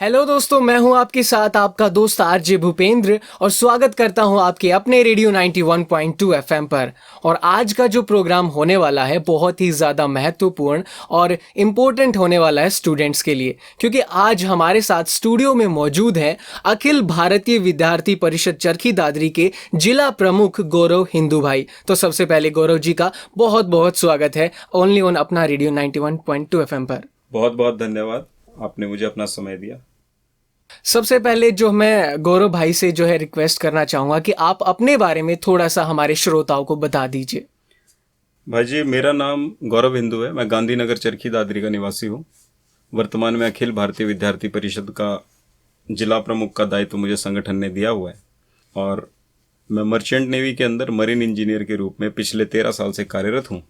Hello दोस्तों, मैं हूं आपके साथ आपका दोस्त आरजे भूपेंद्र और स्वागत करता हूं आपके अपने रेडियो 91.2 एफएम पर। और आज का जो प्रोग्राम होने वाला है बहुत ही ज़्यादा महत्वपूर्ण और इम्पोर्टेंट होने वाला है स्टूडेंट्स के लिए, क्योंकि आज हमारे साथ स्टूडियो में मौजूद हैं अखिल भारतीय विद्यार्थी परिषद चरखी दादरी के जिला प्रमुख गौरव हिंदू भाई। तो सबसे पहले गौरव जी का बहुत बहुत स्वागत है ओनली ऑन अपना रेडियो 91.2 एफएम पर। बहुत बहुत धन्यवाद, आपने मुझे अपना समय दिया। सबसे पहले जो मैं गौरव भाई से जो है रिक्वेस्ट करना चाहूँगा कि आप अपने बारे में थोड़ा सा हमारे श्रोताओं को बता दीजिए। भाई जी, मेरा नाम गौरव हिंदू है। मैं गांधीनगर चरखी दादरी का निवासी हूँ। वर्तमान में अखिल भारतीय विद्यार्थी परिषद का जिला प्रमुख का दायित्व मुझे संगठन ने दिया हुआ है और मैं मर्चेंट नेवी के अंदर मरीन इंजीनियर के रूप में पिछले 13 साल से कार्यरत हूँ।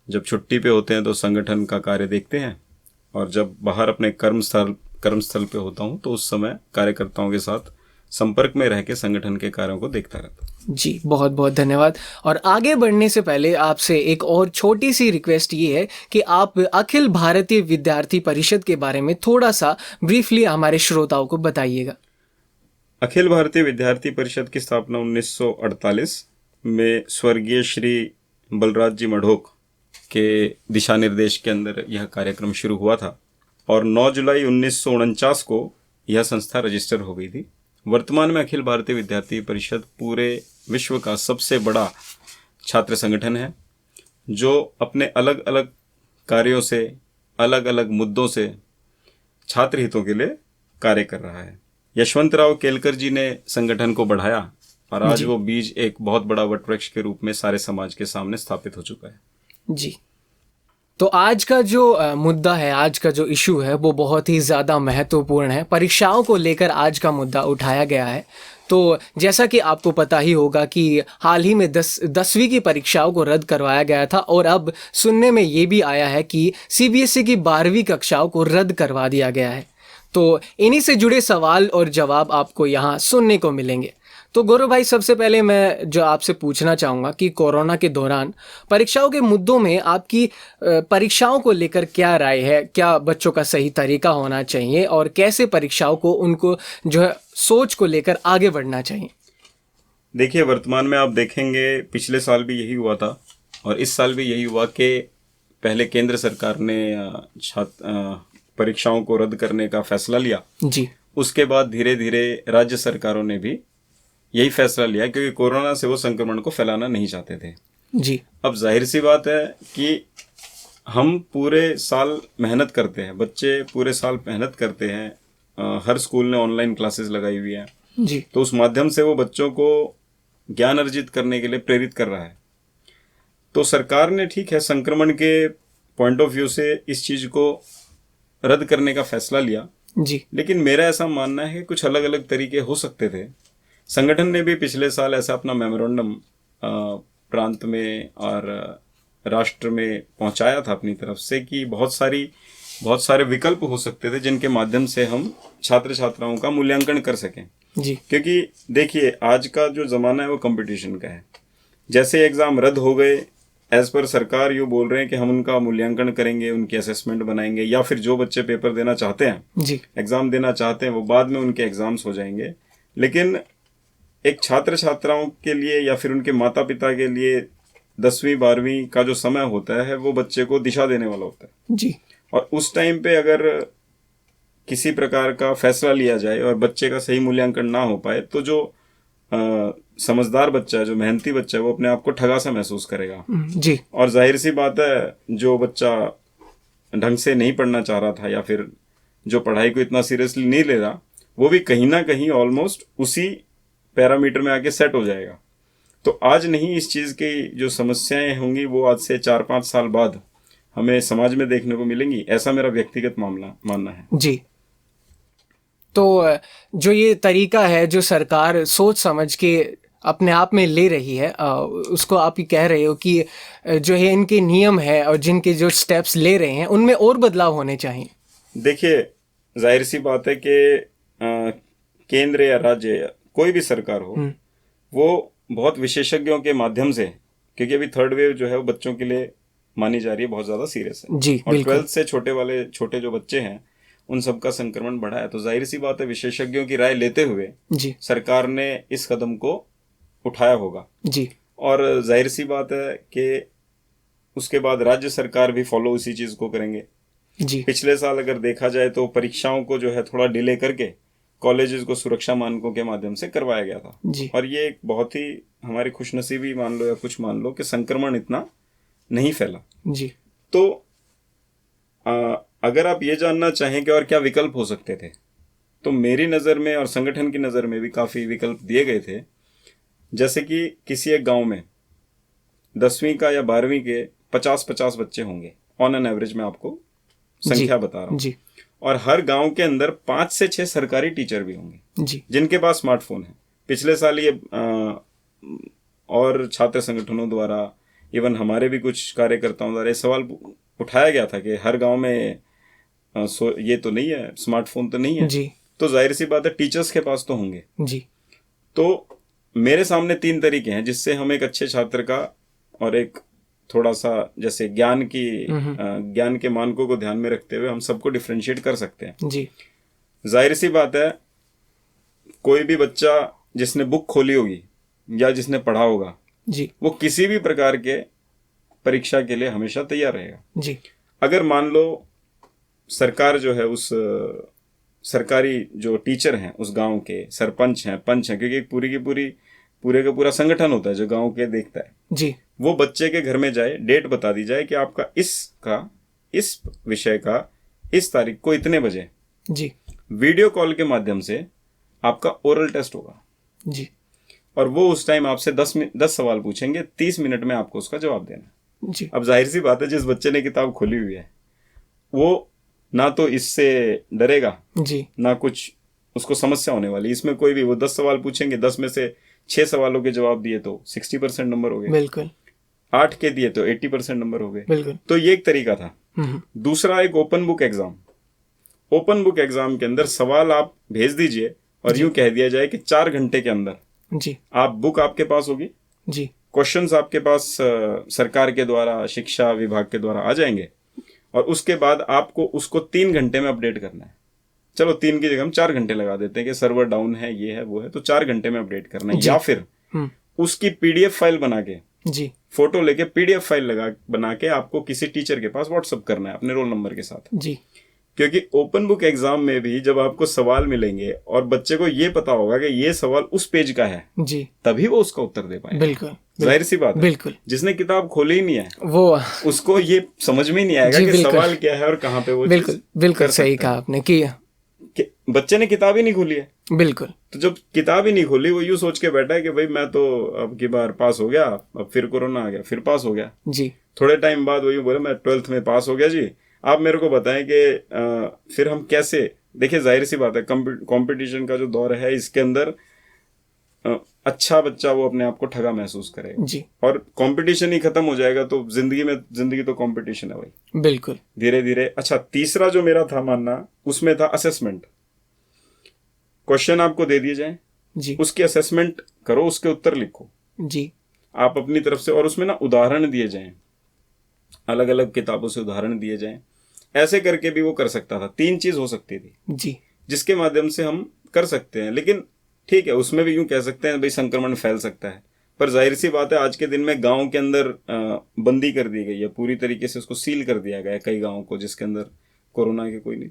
जब छुट्टी पे होते हैं तो संगठन का कार्य देखते हैं और जब बाहर अपने कर्मस्थल पे होता हूँ तो उस समय कार्यकर्ताओं के साथ संपर्क में रह के संगठन के कार्यों को देखता रहता हूँ। जी बहुत बहुत धन्यवाद। और आगे बढ़ने से पहले आपसे एक और छोटी सी रिक्वेस्ट ये है कि आप अखिल भारतीय विद्यार्थी परिषद के बारे में थोड़ा सा ब्रीफली हमारे श्रोताओं को बताइएगा। अखिल भारतीय विद्यार्थी परिषद की स्थापना 1948 में स्वर्गीय श्री बलराज जी मढ़ोक के दिशा निर्देश के अंदर यह कार्यक्रम शुरू हुआ था और 9 जुलाई 1949 को यह संस्था रजिस्टर हो गई थी। वर्तमान में अखिल भारतीय विद्यार्थी परिषद पूरे विश्व का सबसे बड़ा छात्र संगठन है जो अपने अलग अलग कार्यों से, अलग अलग मुद्दों से छात्र हितों के लिए कार्य कर रहा है। यशवंतराव केलकर जी ने संगठन को बढ़ाया और आज वो बीज एक बहुत बड़ा वटवृक्ष के रूप में सारे समाज के सामने स्थापित हो चुका है। जी, तो आज का जो मुद्दा है, आज का जो इशू है वो बहुत ही ज़्यादा महत्वपूर्ण है। परीक्षाओं को लेकर आज का मुद्दा उठाया गया है। तो जैसा कि आपको पता ही होगा कि हाल ही में 10वीं की परीक्षाओं को रद्द करवाया गया था और अब सुनने में ये भी आया है कि सीबीएसई की 12वीं कक्षाओं को रद्द करवा दिया गया है। तो इन्हीं से जुड़े सवाल और जवाब आपको यहाँ सुनने को मिलेंगे। तो गौरव भाई, सबसे पहले मैं जो आपसे पूछना चाहूँगा कि कोरोना के दौरान परीक्षाओं के मुद्दों में आपकी परीक्षाओं को लेकर क्या राय है? क्या बच्चों का सही तरीका होना चाहिए और कैसे परीक्षाओं को उनको जो है सोच को लेकर आगे बढ़ना चाहिए? देखिए, वर्तमान में आप देखेंगे पिछले साल भी यही हुआ था और इस साल भी यही हुआ कि पहले केंद्र सरकार ने परीक्षाओं को रद्द करने का फैसला लिया। जी। उसके बाद धीरे धीरे राज्य सरकारों ने भी यही फैसला लिया क्योंकि कोरोना से वो संक्रमण को फैलाना नहीं चाहते थे। जी। अब जाहिर सी बात है कि हम पूरे साल मेहनत करते हैं, बच्चे पूरे साल मेहनत करते हैं। हर स्कूल ने ऑनलाइन क्लासेस लगाई हुई है। जी। तो उस माध्यम से वो बच्चों को ज्ञान अर्जित करने के लिए प्रेरित कर रहा है। तो सरकार ने ठीक है संक्रमण के पॉइंट ऑफ व्यू से इस चीज को रद्द करने का फैसला लिया। जी। लेकिन मेरा ऐसा मानना है कि कुछ अलग अलग तरीके हो सकते थे। संगठन ने भी पिछले साल ऐसा अपना मेमोरेंडम प्रांत में और राष्ट्र में पहुंचाया था अपनी तरफ से कि बहुत सारे विकल्प हो सकते थे जिनके माध्यम से हम छात्र छात्राओं का मूल्यांकन कर सकें। जी। क्योंकि देखिए, आज का जो जमाना है वो कंपटीशन का है। जैसे एग्जाम रद्द हो गए, एज पर सरकार यूँ बोल रहे हैं कि हम उनका मूल्यांकन करेंगे, उनकी असेसमेंट बनाएंगे, या फिर जो बच्चे पेपर देना चाहते हैं, जी, एग्जाम देना चाहते हैं, वो बाद में उनके एग्जाम्स हो जाएंगे। लेकिन एक छात्र छात्राओं के लिए या फिर उनके माता पिता के लिए 10वीं 12वीं का जो समय होता है वो बच्चे को दिशा देने वाला होता है। जी। और उस टाइम पे अगर किसी प्रकार का फैसला लिया जाए और बच्चे का सही मूल्यांकन ना हो पाए तो जो समझदार बच्चा है, जो मेहनती बच्चा है, वो अपने आप को ठगा सा महसूस करेगा। जी। और जाहिर सी बात है, जो बच्चा ढंग से नहीं पढ़ना चाह रहा था या फिर जो पढ़ाई को इतना सीरियसली नहीं ले रहा, वो भी कहीं ना कहीं ऑलमोस्ट उसी पैरामीटर में आके सेट हो जाएगा। तो आज नहीं, इस चीज की जो समस्याएं होंगी वो आज से 4-5 साल बाद हमें समाज में देखने को मिलेंगी, ऐसा मेरा व्यक्तिगत मानना है। जी। तो जो ये तरीका है जो सरकार सोच समझ के अपने आप में ले रही है, उसको आप ही कह रहे हो कि जो है इनके नियम है और जिनके जो स्टेप्स ले रहे हैं उनमें और बदलाव होने चाहिए। देखिए, जाहिर सी बात है कि केंद्र या राज्य या कोई भी सरकार हो, वो बहुत विशेषज्ञों के माध्यम से, क्योंकि अभी थर्ड वेव जो है वो बच्चों के लिए मानी जा रही है बहुत ज्यादा सीरियस है। जी, और बिल्कुल। 12th से छोटे जो बच्चे हैं उन सब का संक्रमण बढ़ा है। तो जाहिर सी बात है, विशेषज्ञों की राय लेते हुए जी सरकार ने इस कदम को उठाया होगा। जी और जाहिर सी बात है कि उसके बाद राज्य सरकार भी फॉलो उसी चीज को करेंगे। जी पिछले साल अगर देखा जाए तो परीक्षाओं को जो है थोड़ा डिले करके कॉलेजेस को सुरक्षा मानकों के माध्यम से करवाया गया था। जी और ये एक बहुत ही हमारी खुशनसीबी मान लो या कुछ मान लो कि संक्रमण इतना नहीं फैला। जी तो अगर आप ये जानना चाहें कि और क्या विकल्प हो सकते थे, तो मेरी नज़र में और संगठन की नज़र में भी काफ़ी विकल्प दिए गए थे। जैसे कि किसी एक गांव में 10वीं का या 12वीं के 50-50 बच्चे होंगे, ऑन एन एवरेज मैं आपको संख्या बता रहा हूँ। जी और हर गांव के अंदर 5 से 6 सरकारी टीचर भी होंगे जी जिनके पास स्मार्टफोन है। पिछले साल ये और छात्र संगठनों द्वारा, इवन हमारे भी कुछ कार्यकर्ताओं द्वारा ये सवाल उठाया गया था कि हर गांव में ये तो नहीं है, स्मार्टफोन तो नहीं है। जी तो जाहिर सी बात है टीचर्स के पास तो होंगे। जी तो मेरे सामने 3 तरीके हैं जिससे हम एक अच्छे छात्र का और एक थोड़ा सा जैसे ज्ञान के मानकों को ध्यान में रखते हुए हम सबको डिफ्रेंशिएट कर सकते हैं। जी जाहिर सी बात है, कोई भी बच्चा जिसने बुक खोली होगी या जिसने पढ़ा होगा, जी वो किसी भी प्रकार के परीक्षा के लिए हमेशा तैयार रहेगा। जी अगर मान लो सरकार जो है उस सरकारी जो टीचर हैं उस गांव के सरपंच हैं, पंच हैं, क्योंकि पूरे का पूरा संगठन होता है जो गांव के देखता है, जी वो बच्चे के घर में जाए, डेट बता दी जाए कि आपका इस विषय का इस तारीख को इतने बजे जी वीडियो कॉल के माध्यम से आपका ओरल टेस्ट होगा। जी और वो उस टाइम आपसे 10 सवाल पूछेंगे, 30 मिनट में आपको उसका जवाब देना। जी अब जाहिर सी बात है, जिस बच्चे ने किताब खोली हुई है वो ना तो इससे डरेगा, जी ना कुछ उसको समस्या होने वाली। इसमें कोई भी वो 10 सवाल पूछेंगे, 10 में से 6 सवालों के जवाब दिए तो 60% नंबर हो गए, बिल्कुल 8 के दिए तो 80% नंबर हो गए। बिल्कुल। तो ये एक तरीका था। दूसरा एक open book exam. Open book exam के अंदर सवाल आप भेज दीजिए और यूं कह दिया जाए कि 4 घंटे के अंदर जी आप बुक आपके पास होगी, जी क्वेश्चंस आपके पास सरकार के द्वारा, शिक्षा विभाग के द्वारा आ जाएंगे, और उसके बाद आपको उसको 3 घंटे में अपडेट करना है। चलो 3 की जगह हम 4 घंटे लगा देते हैं कि सर्वर डाउन है, ये है, वो है, तो 4 घंटे में अपडेट करना है। या फिर उसकी पीडीएफ फाइल बना के, जी फोटो लेके पीडीएफ फाइल बना के आपको किसी टीचर के पास व्हाट्सअप करना है अपने रोल नंबर के साथ। जी क्योंकि ओपन बुक एग्जाम में भी जब आपको सवाल मिलेंगे और बच्चे को ये पता होगा कि ये सवाल उस पेज का है, जी तभी वो उसका उत्तर दे पाएगा। बिल्कुल जाहिर सी बात है, बिल्कुल। जिसने किताब खोली ही नहीं है वो उसको ये समझ में ही नहीं आएगा जी, कि बिल्कुल। सवाल क्या है और कहाँ पे वो बिल्कुल चीज़ बिल्कुल कर सही सकता कहा है। आपने कि बच्चे ने किताब ही नहीं खोली है, बिल्कुल तो जब किताब ही नहीं खोली वो यूं सोच के बैठा है कि भाई मैं तो अब की बार पास हो गया, अब फिर कोरोना आ गया, फिर पास हो गया। जी थोड़े टाइम बाद वो यूं बोले मैं 12th में पास हो गया जी, आप मेरे को बताएं कि फिर हम कैसे। देखिए जाहिर सी बात है, कंपटीशन का जो दौर है इसके अंदर अच्छा बच्चा वो अपने आप को ठगा महसूस करेगा जी और कंपटीशन ही खत्म हो जाएगा। तो जिंदगी तो कंपटीशन है भाई, बिल्कुल धीरे धीरे। अच्छा, तीसरा जो मेरा था मानना, उसमें था असेसमेंट। क्वेश्चन आपको दे दिए जाए, जी उसकी असेसमेंट करो, उसके उत्तर लिखो जी आप अपनी तरफ से, और उसमें ना उदाहरण दिए जाएं, अलग अलग किताबों से उदाहरण दिए जाएं। ऐसे करके भी वो कर सकता था। 3 चीज हो सकती थी जी जिसके माध्यम से हम कर सकते हैं। लेकिन ठीक है, उसमें भी यूं कह सकते हैं भाई संक्रमण फैल सकता है, पर जाहिर सी बात है आज के दिन में गांव के अंदर बंदी कर दी गई है, पूरी तरीके से उसको सील कर दिया गया है कई गांवों को जिसके अंदर कोरोना के कोई नहीं।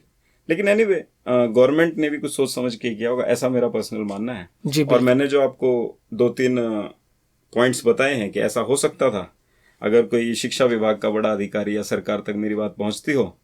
लेकिन एनीवे गवर्नमेंट ने भी कुछ सोच समझ के किया होगा, ऐसा मेरा पर्सनल मानना है। जी और मैंने जो आपको 2-3 पॉइंट्स बताए हैं कि ऐसा हो सकता था, अगर कोई शिक्षा विभाग का बड़ा अधिकारी या सरकार तक मेरी बात पहुंचती हो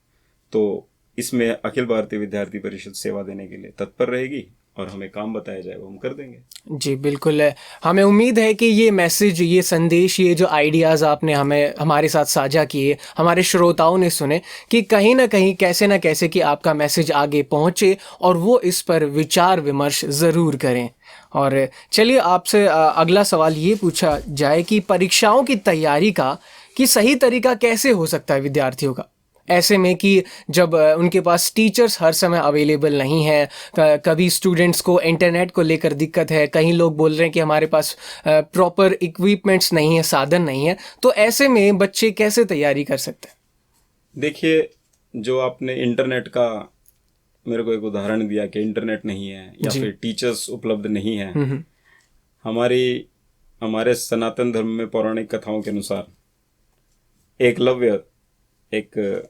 तो इसमें अखिल भारतीय विद्यार्थी परिषद सेवा देने के लिए तत्पर रहेगी और हमें काम बताया जाए वो हम कर देंगे। जी बिल्कुल। हमें उम्मीद है कि ये मैसेज, ये संदेश, ये जो आइडियाज़ आपने हमारे साथ साझा किए, हमारे श्रोताओं ने सुने, कि कहीं ना कहीं कैसे ना कैसे कि आपका मैसेज आगे पहुँचे और वो इस पर विचार विमर्श ज़रूर करें। और चलिए आपसे अगला सवाल ये पूछा जाए कि परीक्षाओं की तैयारी की सही तरीका कैसे हो सकता है विद्यार्थियों का, ऐसे में कि जब उनके पास टीचर्स हर समय अवेलेबल नहीं है, कभी स्टूडेंट्स को इंटरनेट को लेकर दिक्कत है, कहीं लोग बोल रहे हैं कि हमारे पास प्रॉपर इक्विपमेंट्स नहीं है, साधन नहीं है, तो ऐसे में बच्चे कैसे तैयारी कर सकते हैं? देखिए, जो आपने इंटरनेट का मेरे को एक उदाहरण दिया कि इंटरनेट नहीं है या जी। फिर टीचर्स उपलब्ध नहीं है। हम्म। हमारे सनातन धर्म में पौराणिक कथाओं के अनुसार एकलव्य एक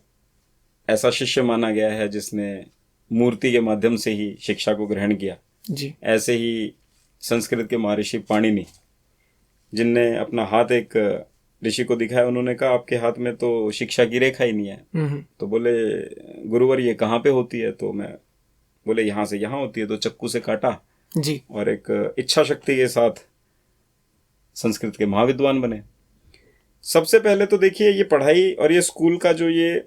ऐसा शिष्य माना गया है जिसने मूर्ति के माध्यम से ही शिक्षा को ग्रहण किया। जी। ऐसे ही संस्कृत के महर्षि पाणिनि, जिनने अपना हाथ एक ऋषि को दिखाया, उन्होंने कहा आपके हाथ में तो शिक्षा की रेखा ही नहीं है। तो बोले गुरुवर ये कहाँ पे होती है? तो मैं बोले यहाँ से यहाँ होती है। तो चक्कू से काटा जी। और एक इच्छा शक्ति के साथ संस्कृत के महाविद्वान बने। सबसे पहले तो देखिए ये पढ़ाई और ये स्कूल का जो ये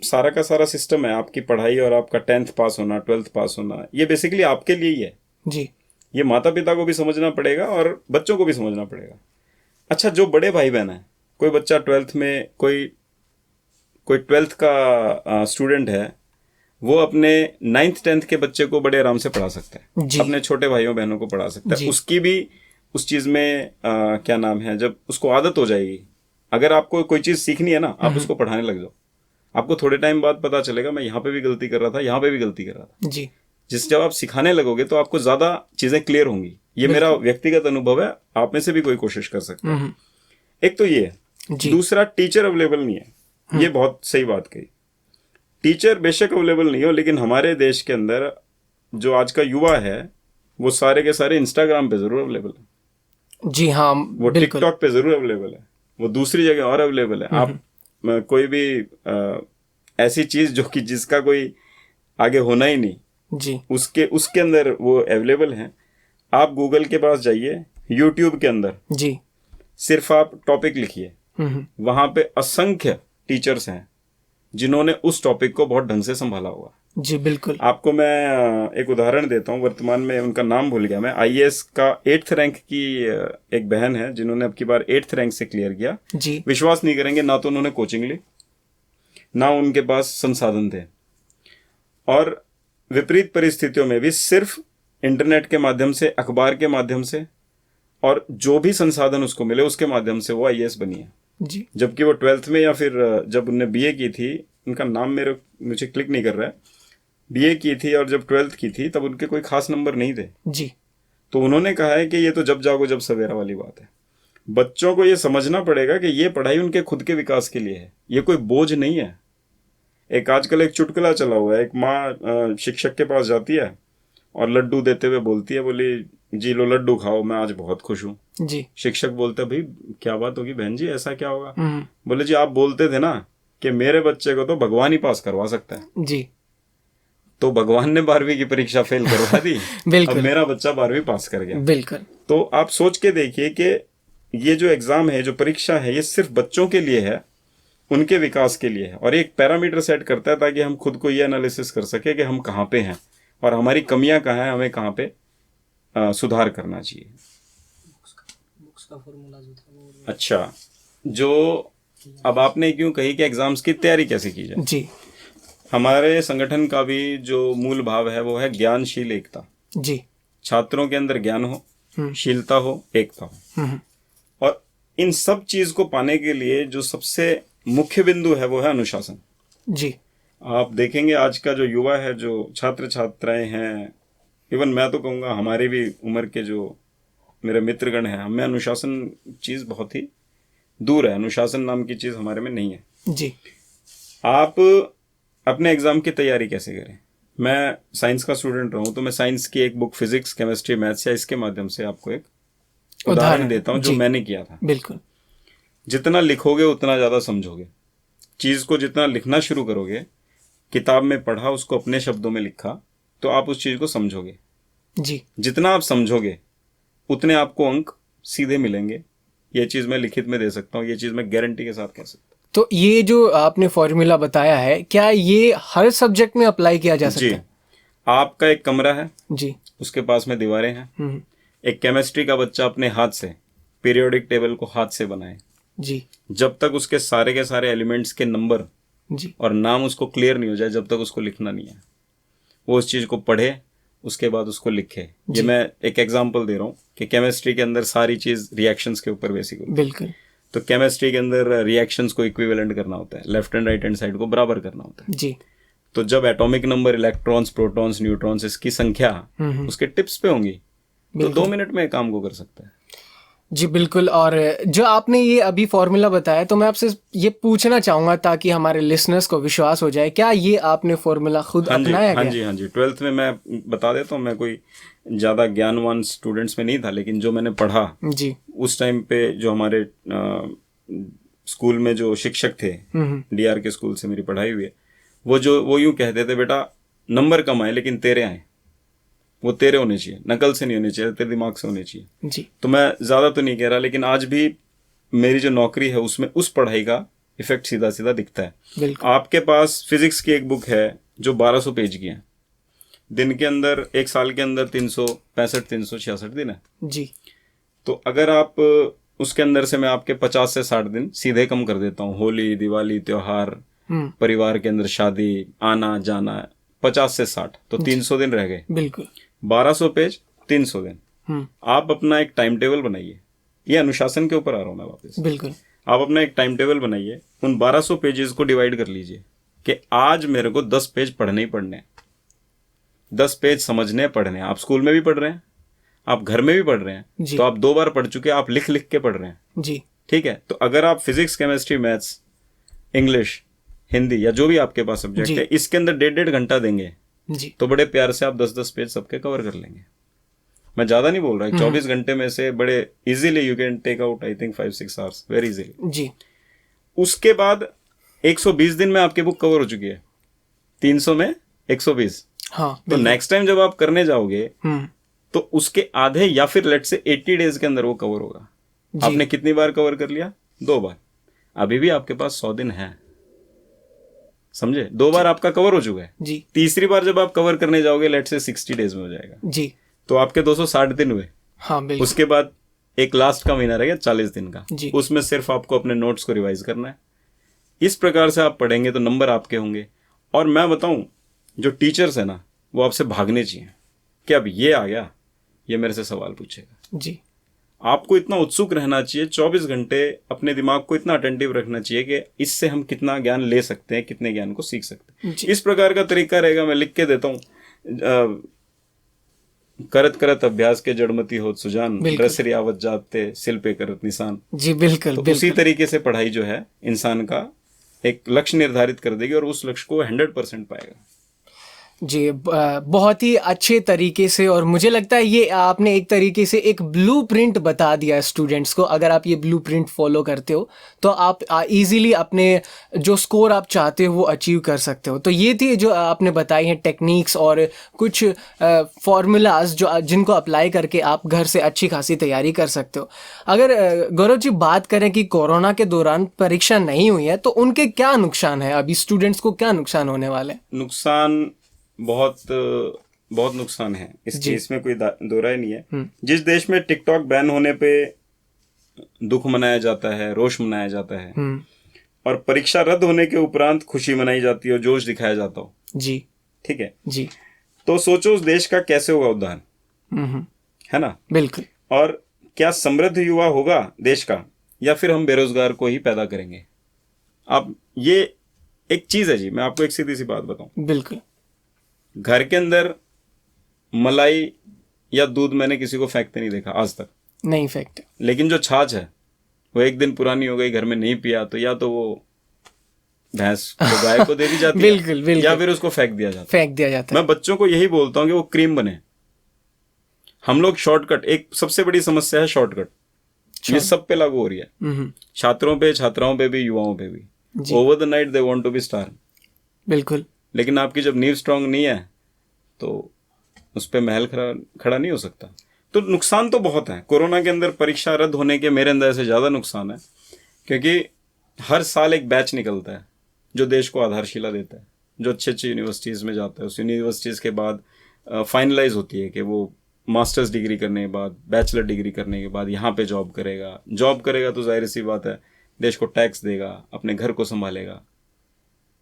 सारा का सारा सिस्टम है, आपकी पढ़ाई और आपका 10th पास होना, 12th पास होना, ये बेसिकली आपके लिए ही है। जी। ये माता पिता को भी समझना पड़ेगा और बच्चों को भी समझना पड़ेगा। अच्छा, जो बड़े भाई बहन है, कोई बच्चा 12th में कोई 12th का स्टूडेंट है, वो अपने 9th 10th के बच्चे को बड़े आराम से पढ़ा सकता है, जी। अपने छोटे भाइयों बहनों को पढ़ा सकता है। जी। उसकी भी उस चीज में क्या नाम है, जब उसको आदत हो जाएगी, अगर आपको कोई चीज सीखनी है ना, आप उसको पढ़ाने लग जाओ, आपको थोड़े टाइम बाद पता चलेगा मैं यहाँ पे भी गलती कर रहा था, यहाँ पे भी गलती कर रहा था। जी। जब आप सिखाने लगोगे तो आपको ज्यादा चीजें क्लियर होंगी। ये मेरा व्यक्तिगत अनुभव है, आप में से भी कोई कोशिश कर सकता है। एक तो ये है। जी। दूसरा, टीचर अवेलेबल नहीं है। ये बहुत सही बात कही। टीचर बेशक अवेलेबल नहीं हो, लेकिन हमारे देश के अंदर जो आज का युवा है वो सारे के सारे इंस्टाग्राम पे जरूर अवेलेबल है। जी हाँ, वो बिल्कुल। टिकटॉक पे जरूर अवेलेबल है, वो दूसरी जगह और अवेलेबल है। आप कोई भी ऐसी चीज जो कि जिसका कोई आगे होना ही नहीं, जी। उसके अंदर वो अवेलेबल है। आप गूगल के पास जाइए, यूट्यूब के अंदर जी। सिर्फ आप टॉपिक लिखिए, वहां पे असंख्य टीचर्स हैं जिन्होंने उस टॉपिक को बहुत ढंग से संभाला हुआ। जी बिल्कुल। आपको मैं एक उदाहरण देता हूँ, वर्तमान में उनका नाम भूल गया मैं। आईएएस का 8th रैंक की एक बहन है जिन्होंने अब की बार 8th रैंक से क्लियर किया। जी। विश्वास नहीं करेंगे, ना तो उन्होंने कोचिंग ली, ना उनके पास संसाधन थे, और विपरीत परिस्थितियों में भी सिर्फ इंटरनेट के माध्यम से, अखबार के माध्यम से और जो भी संसाधन उसको मिले उसके माध्यम से वो आईएएस बनी है। जी। जबकि वो 12th में या फिर जब उनने बीए की थी, उनका नाम मुझे क्लिक नहीं कर रहा है, बीए की थी और जब 12th की थी तब उनके कोई खास नंबर नहीं थे। जी। तो उन्होंने कहा है कि ये तो जब जागो जब सवेरा वाली बात है। बच्चों को ये समझना पड़ेगा कि ये पढ़ाई उनके खुद के विकास के लिए है, ये कोई बोझ नहीं है। एक आजकल एक चुटकुला चला हुआ है, एक माँ शिक्षक के पास जाती है और लड्डू देते हुए बोलती है, बोली जी लो लड्डू खाओ, मैं आज बहुत खुश हूँ। जी। शिक्षक बोलते भाई क्या बात होगी बहन जी, ऐसा क्या होगा? बोले जी आप बोलते थे ना कि मेरे बच्चे को तो भगवान ही पास करवा सकता है। जी। तो भगवान ने 12वीं की परीक्षा फेल करवा दी बिल्कुल। अब मेरा बच्चा 12वीं पास कर गया। बिल्कुल। तो आप सोच के देखिए कि ये जो एग्जाम है, जो परीक्षा है, ये सिर्फ बच्चों के लिए है, उनके विकास के लिए है, और एक पैरामीटर सेट करता है ताकि हम खुद को ये एनालिसिस कर सके कि हम कहाँ पे हैं और हमारी कमियां कहाँ हैं, हमें कहाँ पे सुधार करना चाहिए। का फॉर्मूला जो था वो। अच्छा, जो अब आपने क्यों कही कि एग्जाम्स की तैयारी कैसे की जाए, जी। हमारे संगठन का भी जो मूल भाव है वो है ज्ञानशील एकता। जी। छात्रों के अंदर ज्ञान हो, शीलता हो, एकता हो, और इन सब चीज को पाने के लिए जो सबसे मुख्य बिंदु है वो है अनुशासन। जी। आप देखेंगे आज का जो युवा है, जो छात्र छात्राएं हैं, इवन मैं तो कहूँगा हमारी भी उम्र के जो मेरे मित्रगण हैं, हमें अनुशासन चीज बहुत ही दूर है। अनुशासन नाम की चीज हमारे में नहीं है। जी। आप अपने एग्जाम की तैयारी कैसे करें? मैं साइंस का स्टूडेंट रहा हूं, तो मैं साइंस की एक बुक फिजिक्स, केमिस्ट्री, मैथ्स या इसके माध्यम से आपको एक उदाहरण देता हूं जो मैंने किया था। बिल्कुल। जितना लिखोगे उतना ज्यादा समझोगे। चीज को जितना लिखना शुरू करोगे, किताब में पढ़ा, उसको अपने शब्दों में लिखा, तो आप उस चीज को समझोगे। जी। जितना आप समझोगे उतने आपको अंक सीधे मिलेंगे। ये चीज मैं लिखित में दे सकता हूँ, ये चीज मैं गारंटी के साथ कह सकता हूँ। तो ये जो आपने फॉर्मूला बताया है, क्या ये हर सब्जेक्ट में अप्लाई किया जा सकता है? जी। आपका एक कमरा है, जी। उसके पास में दीवारें हैं। एक केमिस्ट्री का बच्चा अपने हाथ से पीरियोडिक टेबल को हाथ से बनाए, जी। जब तक उसके सारे के सारे एलिमेंट्स के नंबर जी। और नाम उसको क्लियर नहीं हो जाए, जब तक उसको लिखना नहीं है, वो उस चीज को पढ़े, उसके बाद उसको लिखे। ये मैं एक एग्जांपल दे रहा हूँ कि केमिस्ट्री के अंदर सारी चीज रिएक्शंस के ऊपर बेसिक होती है। बिल्कुल। तो केमिस्ट्री के अंदर रिएक्शंस को इक्विवेलेंट करना होता है, left and right hand side को बराबर करना होता है। जी। तो जब atomic number, electrons, protons, neutrons, इसकी संख्या उसके टिप्स पे होंगी तो 2 मिनट में काम को कर सकता है। जी बिल्कुल। और जो आपने ये अभी फॉर्मूला बताया, तो मैं आपसे ये पूछना चाहूंगा ताकि हमारे लिसनर्स को विश्वास हो जाए, क्या ये आपने फॉर्मूला खुद अपनाया गया? हाँ जी 12th में मैं बता देता हूँ, मैं कोई ज़्यादा ज्ञानवान स्टूडेंट्स में नहीं था, लेकिन जो मैंने पढ़ा जी उस टाइम पे, जो हमारे स्कूल में जो शिक्षक थे, डीआर के स्कूल से मेरी पढ़ाई हुई है, वो यूं कहते थे, बेटा नंबर कम आए लेकिन तेरे आए, वो तेरे होने चाहिए, नकल से नहीं होने चाहिए, तेरे दिमाग से होने चाहिए। जी तो मैं ज़्यादा तो नहीं कह रहा, लेकिन आज भी मेरी जो नौकरी है उसमें उस पढ़ाई का इफेक्ट सीधा सीधा दिखता है। बिल्कुल। आपके पास फिजिक्स की एक बुक है जो 1200 पेज की है, दिन के अंदर, एक साल के अंदर 366 दिन है। जी तो अगर आप उसके अंदर से, मैं आपके 50 से 60 दिन सीधे कम कर देता हूँ, होली, दिवाली, त्योहार, परिवार के अंदर शादी, आना जाना, 50 से 60, तो 300 दिन रह गए। बिल्कुल। 1200 पेज, 300 दिन। आप अपना एक टाइम टेबल बनाइए, ये अनुशासन के ऊपर आ रहा हूँ मैं वापस। बिल्कुल। आप अपना एक टाइम टेबल बनाइए, उन 1200 पेजेस को डिवाइड कर लीजिए कि आज मेरे को 10 पेज पढ़ने ही पढ़ने, 10 पेज समझने पढ़ने। आप स्कूल में भी पढ़ रहे हैं, आप घर में भी पढ़ रहे हैं, तो आप 2 बार पढ़ चुके हैं, आप लिख लिख के पढ़ रहे हैं। जी ठीक है। तो अगर आप physics, chemistry, maths, English, Hindi या जो भी आपके पास सब्जेक्ट है, इसके अंदर 1.5 घंटा देंगे जी तो बड़े प्यार से आप 10-10 पेज सबके कवर कर लेंगे। मैं ज्यादा नहीं बोल रहा, 24 घंटे में से बड़े easily you can take out, I think 5-6 hours, very easily. जी। उसके बाद 120 दिन में आपकी बुक कवर हो चुकी है, 300 में 120। हाँ। तो नेक्स्ट टाइम जब आप करने जाओगे तो उसके आधे, या फिर लेट से 80 डेज के अंदर वो कवर होगा। आपने कितनी बार कवर कर लिया? 2 बार। अभी भी आपके पास 100 दिन है, समझे? 2 बार आपका कवर हो चुका है जी। तीसरी बार जब आप कवर करने जाओगे, लेट से 60 डेज में हो जाएगा जी। तो आपके 260 दिन हुए। हाँ बिल्कुल। उसके बाद एक लास्ट का महीना रह गया 40 दिन का, जी। उसमें सिर्फ आपको अपने नोट्स को रिवाइज करना है। इस प्रकार से आप पढ़ेंगे तो नंबर आपके होंगे। और मैं बताऊं, जो टीचर्स है ना, वो आपसे भागने चाहिए कि अब ये आ गया, ये मेरे से सवाल पूछेगा। जी। आपको इतना उत्सुक रहना चाहिए, 24 घंटे अपने दिमाग को इतना अटेंटिव रखना चाहिए कि इससे हम कितना ज्ञान ले सकते हैं, कितने ज्ञान को सीख सकते हैं। इस प्रकार का तरीका रहेगा। मैं लिख के देता हूँ, करत करत अभ्यास के जड़मती होत सुजान, रसरी आवत जाते सिल पे करत निशान। जी बिल्कुल। तो उसी तरीके से पढ़ाई जो है इंसान का एक लक्ष्य निर्धारित कर देगी और उस लक्ष्य को 100% पाएगा। जी बहुत ही अच्छे तरीके से, और मुझे लगता है ये आपने एक तरीके से एक ब्लूप्रिंट बता दिया स्टूडेंट्स को। अगर आप ये ब्लूप्रिंट फॉलो करते हो तो आप इजीली अपने जो स्कोर आप चाहते हो वो अचीव कर सकते हो। तो ये थी जो आपने बताई हैं टेक्निक्स और कुछ फॉर्मूलाज जो जिनको अप्लाई करके आप घर से अच्छी खासी तैयारी कर सकते हो। अगर गौरव जी बात करें कि कोरोना के दौरान परीक्षा नहीं हुई है तो उनके क्या नुकसान है, अभी स्टूडेंट्स को क्या नुकसान होने वाले हैं? नुकसान बहुत नुकसान है, इस चीज में कोई दो राय नहीं है। जिस देश में टिकटॉक बैन होने पे दुख मनाया जाता है, रोष मनाया जाता है, और परीक्षा रद्द होने के उपरांत खुशी मनाई जाती है, जोश दिखाया जाता हो, जी ठीक है जी, तो सोचो उस देश का कैसे होगा उद्धार, है ना? बिल्कुल। और क्या समृद्ध युवा होगा देश का, या फिर हम बेरोजगार को ही पैदा करेंगे? अब ये एक चीज है जी, मैं आपको एक सीधी सी बात बताऊं। बिल्कुल। घर के अंदर मलाई या दूध मैंने किसी को फेंकते नहीं देखा आज तक, नहीं फेंकते। लेकिन जो छाछ है वो एक दिन पुरानी हो गई, घर में नहीं पिया, तो या तो वो भैंस को, गाय को दे दी जाती है, बिल्कुल बिल्कुल, या फिर उसको फेंक दिया जाता है। मैं बच्चों को यही बोलता हूँ कि वो क्रीम बने। हम लोग शॉर्टकट, एक सबसे बड़ी समस्या है शॉर्टकट, ये सब पे लागू हो रही है, छात्रों पे, छात्राओं पे भी, युवाओं पे भी। Over the night they want to be star, बिल्कुल, लेकिन आपकी जब नींव स्ट्रांग नहीं है तो उस पे महल खड़ा नहीं हो सकता। तो नुकसान तो बहुत है। कोरोना के अंदर परीक्षा रद्द होने के मेरे अंदर से ज़्यादा नुकसान है, क्योंकि हर साल एक बैच निकलता है जो देश को आधारशिला देता है, जो अच्छी अच्छी यूनिवर्सिटीज़ में जाता है। उस यूनिवर्सिटीज़ के बाद फाइनलाइज होती है कि वो मास्टर्स डिग्री करने के बाद, बैचलर डिग्री करने के बाद यहाँ पे जॉब करेगा तो जाहिर सी बात है देश को टैक्स देगा, अपने घर को संभालेगा।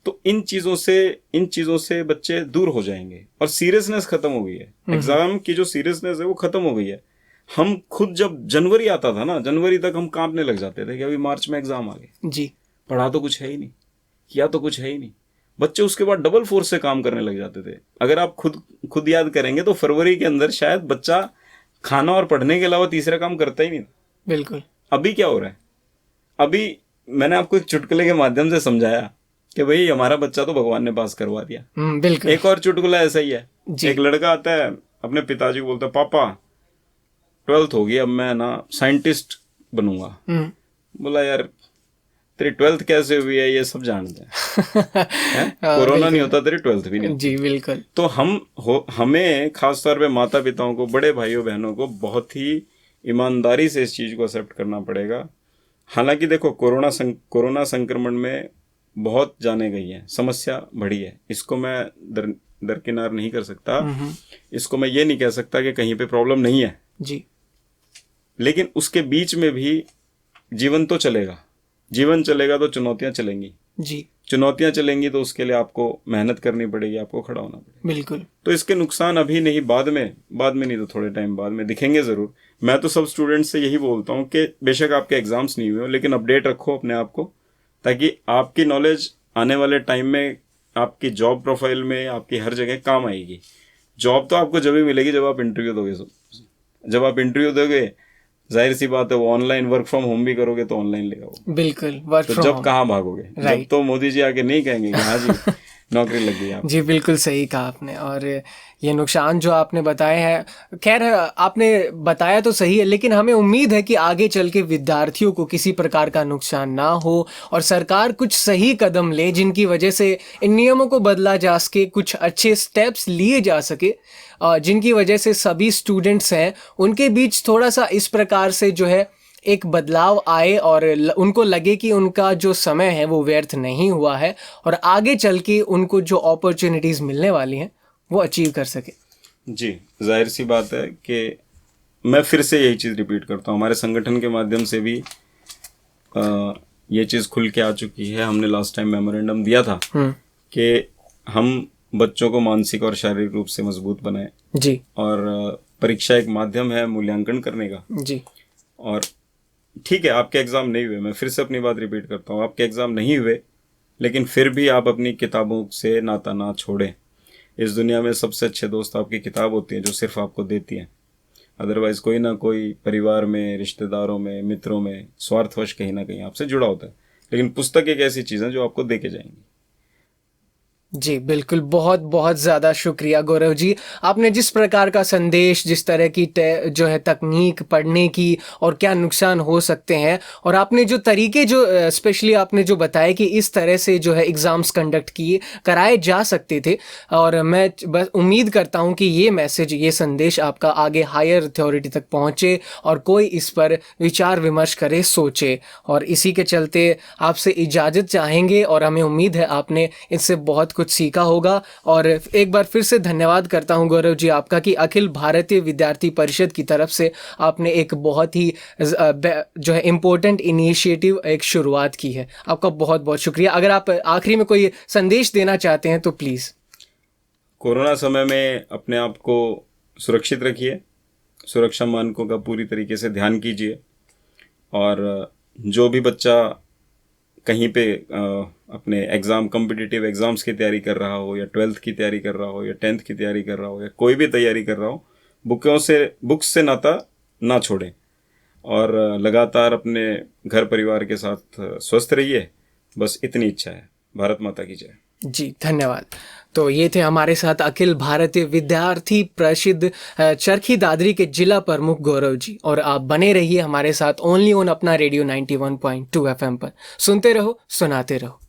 तो इन चीज़ों से बच्चे दूर हो जाएंगे और सीरियसनेस खत्म हो गई है। एग्जाम की जो सीरियसनेस है वो खत्म हो गई है। हम खुद जब जनवरी आता था ना, जनवरी तक हम कांपने लग जाते थे कि अभी मार्च में एग्जाम आ गए जी, पढ़ा तो कुछ है ही नहीं, किया तो कुछ है ही नहीं। बच्चे उसके बाद डबल फोर्स से काम करने लग जाते थे। अगर आप खुद याद करेंगे तो फरवरी के अंदर शायद बच्चा खाना और पढ़ने के अलावा तीसरा काम करता ही नहीं था। बिल्कुल। अभी क्या हो रहा है? अभी मैंने आपको एक चुटकुले के माध्यम से समझाया कि भाई हमारा बच्चा तो भगवान ने पास करवा दिया। बिल्कुल। एक और चुटकुला ऐसा ही है। जी। एक लड़का आता है अपने पिताजी को बोलता है, पापा 12th होगी, अब मैं ना साइंटिस्ट बनूंगा। बोला, यार तेरी 12th कैसे हुई है ये सब जानते हैं, कोरोना नहीं होता तेरी 12th भी नहीं होती। जी बिल्कुल। तो हमें खासतौर पे माता पिताओं को, बड़े भाइयों बहनों को बहुत ही ईमानदारी से इस चीज को एक्सेप्ट करना पड़ेगा। हालांकि देखो, कोरोना संक्रमण में बहुत जाने गई है, समस्या बढ़ी है, इसको मैं दरकिनार नहीं कर सकता। इसको मैं ये नहीं कह सकता कि कहीं पे प्रॉब्लम नहीं है जी, लेकिन उसके बीच में भी जीवन तो चलेगा। जीवन चलेगा तो चुनौतियां चलेंगी जी चुनौतियां चलेंगी, तो उसके लिए आपको मेहनत करनी पड़ेगी, आपको खड़ा होना पड़ेगा। बिल्कुल। तो इसके नुकसान अभी नहीं, बाद में नहीं तो थोड़े टाइम बाद में दिखेंगे जरूर। मैं तो सब स्टूडेंट्स से यही बोलता हूँ कि बेशक आपके एग्जाम्स नहीं हुए हो, लेकिन अपडेट रखो अपने आप को, ताकि आपकी नॉलेज आने वाले टाइम में आपकी जॉब प्रोफाइल में, आपकी हर जगह काम आएगी। जॉब तो आपको जब भी मिलेगी जब आप इंटरव्यू दोगे। जब आप इंटरव्यू दोगे, जाहिर सी बात है, वो ऑनलाइन वर्क फ्रॉम होम भी करोगे तो ऑनलाइन लेगा वो। बिल्कुल, वर्क तो फ्रॉम जब होम। कहाँ भागोगे? जब तो मोदी जी आके नहीं कहेंगे कि हाँ जी नौकरी लग गई आप। जी बिल्कुल सही कहा आपने। और ये नुकसान जो आपने बताए हैं, खैर आपने बताया तो सही है, लेकिन हमें उम्मीद है कि आगे चल के विद्यार्थियों को किसी प्रकार का नुकसान ना हो और सरकार कुछ सही कदम ले जिनकी वजह से इन नियमों को बदला जा सके, कुछ अच्छे स्टेप्स लिए जा सके, जिनकी वजह से सभी स्टूडेंट्स हैं उनके बीच थोड़ा सा इस प्रकार से जो है एक बदलाव आए और उनको लगे कि उनका जो समय है वो व्यर्थ नहीं हुआ है और आगे चल के उनको जो अपॉर्चुनिटीज़ मिलने वाली हैं वो अचीव कर सके। जी, जाहिर सी बात है कि मैं फिर से यही चीज़ रिपीट करता हूँ, हमारे संगठन के माध्यम से भी ये चीज़ खुल के आ चुकी है। हमने लास्ट टाइम मेमोरेंडम दिया था कि हम बच्चों को मानसिक और शारीरिक रूप से मजबूत बनाएं। जी। और परीक्षा एक माध्यम है मूल्यांकन करने का। जी। और ठीक है, आपके एग्ज़ाम नहीं हुए, मैं फिर से अपनी बात रिपीट करता हूँ, आपके एग्ज़ाम नहीं हुए, लेकिन फिर भी आप अपनी किताबों से नाता ना छोड़ें। इस दुनिया में सबसे अच्छे दोस्त आपकी किताब होती है, जो सिर्फ आपको देती हैं। अदरवाइज कोई ना कोई परिवार में, रिश्तेदारों में, मित्रों में स्वार्थवश कहीं ना कहीं आपसे जुड़ा होता है, लेकिन पुस्तक एक ऐसी चीज़ है जो आपको दे के जाएंगी। जी बिल्कुल, बहुत बहुत ज़्यादा शुक्रिया गौरव जी। आपने जिस प्रकार का संदेश, जिस तरह की जो है तकनीक पढ़ने की और क्या नुकसान हो सकते हैं, और आपने जो तरीके जो स्पेशली आपने जो बताया कि इस तरह से जो है एग्ज़ाम्स कंडक्ट कराए जा सकते थे, और मैं बस उम्मीद करता हूं कि ये मैसेज, ये संदेश आपका आगे हायर अथॉरिटी तक पहुंचे और कोई इस पर विचार विमर्श करे, सोचे। और इसी के चलते आपसे इजाज़त चाहेंगे और हमें उम्मीद है आपने इससे बहुत कुछ सीखा होगा। और एक बार फिर से धन्यवाद करता हूं गौरव जी आपका कि अखिल भारतीय विद्यार्थी परिषद की तरफ से आपने एक बहुत ही जो है इम्पोर्टेंट इनिशिएटिव एक शुरुआत की है। आपका बहुत बहुत शुक्रिया। अगर आप आखिरी में कोई संदेश देना चाहते हैं तो प्लीज़। कोरोना समय में अपने आप को सुरक्षित रखिए, सुरक्षा मानकों का पूरी तरीके से ध्यान कीजिए, और जो भी बच्चा कहीं पे अपने एग्ज़ाम, कॉम्पिटिटिव एग्ज़ाम्स की तैयारी कर रहा हो, या 12th की तैयारी कर रहा हो, या 10th की तैयारी कर रहा हो, या कोई भी तैयारी कर रहा हो, बुक्स से नाता ना छोड़ें और लगातार अपने घर परिवार के साथ स्वस्थ रहिए। बस इतनी इच्छा है। भारत माता की जय। जी धन्यवाद। तो ये थे हमारे साथ अखिल भारतीय विद्यार्थी परिषद चरखी दादरी के जिला प्रमुख गौरव जी, और आप बने रहिए हमारे साथ ओनली ऑन अपना रेडियो 91.2 FM पर। सुनते रहो, सुनाते रहो।